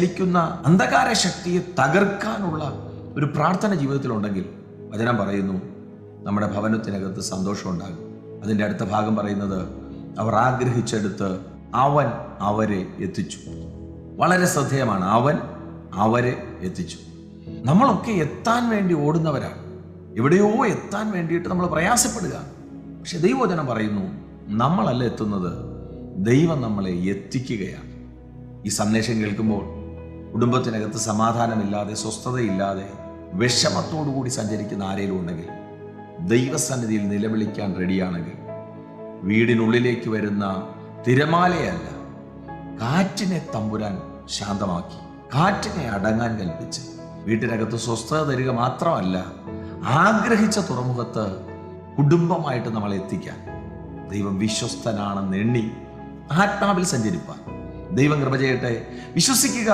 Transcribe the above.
ചലിക്കുന്ന അന്ധകാര ശക്തിയെ തകർക്കാനുള്ള ഒരു പ്രാർത്ഥന ജീവിതത്തിലുണ്ടെങ്കിൽ വചനം പറയുന്നു നമ്മുടെ ഭവനത്തിനകത്ത് സന്തോഷം ഉണ്ടാകും. അതിൻ്റെ അടുത്ത ഭാഗം പറയുന്നത് അവർ ആഗ്രഹിച്ചെടുത്ത് അവൻ അവരെ എത്തിച്ചു. വളരെ ശ്രദ്ധേയമാണ്. അവൻ അവരെ എത്തിച്ചു. നമ്മളൊക്കെ എത്താൻ വേണ്ടി ഓടുന്നവരാണ്. എവിടെയോ എത്താൻ വേണ്ടിയിട്ട് നമ്മൾ പ്രയാസപ്പെടുക. പക്ഷെ ദൈവവചനം പറയുന്നു നമ്മളല്ല എത്തുന്നത്, ദൈവം നമ്മളെ എത്തിക്കുകയാണ്. ഈ സന്ദേശം കേൾക്കുമ്പോൾ കുടുംബത്തിനകത്ത് സമാധാനമില്ലാതെ, സ്വസ്ഥതയില്ലാതെ, വിഷമത്തോടുകൂടി സഞ്ചരിക്കുന്ന ആരെങ്കിലും ഉണ്ടെങ്കിൽ, ദൈവസന്നിധിയിൽ നിലവിളിക്കാൻ റെഡിയാണെങ്കിൽ, വീടിനുള്ളിലേക്ക് വരുന്ന തിരമാലയല്ല, കാറ്റിനെ തമ്പുരാൻ ശാന്തമാക്കി, കാറ്റിനെ അടങ്ങാൻ കൽപ്പിച്ച് വീട്ടിനകത്ത് സ്വസ്ഥത തരിക മാത്രമല്ല, ആഗ്രഹിച്ച തുറമുഖത്ത് കുടുംബമായിട്ട് നമ്മളെ എത്തിക്കാൻ ദൈവം വിശ്വസ്തനാണെന്ന് എണ്ണി ആത്മാവിൽ സഞ്ചരിപ്പാൻ ദൈവം കൃപ ചെയ്യട്ടെ. വിശ്വസിക്കുക.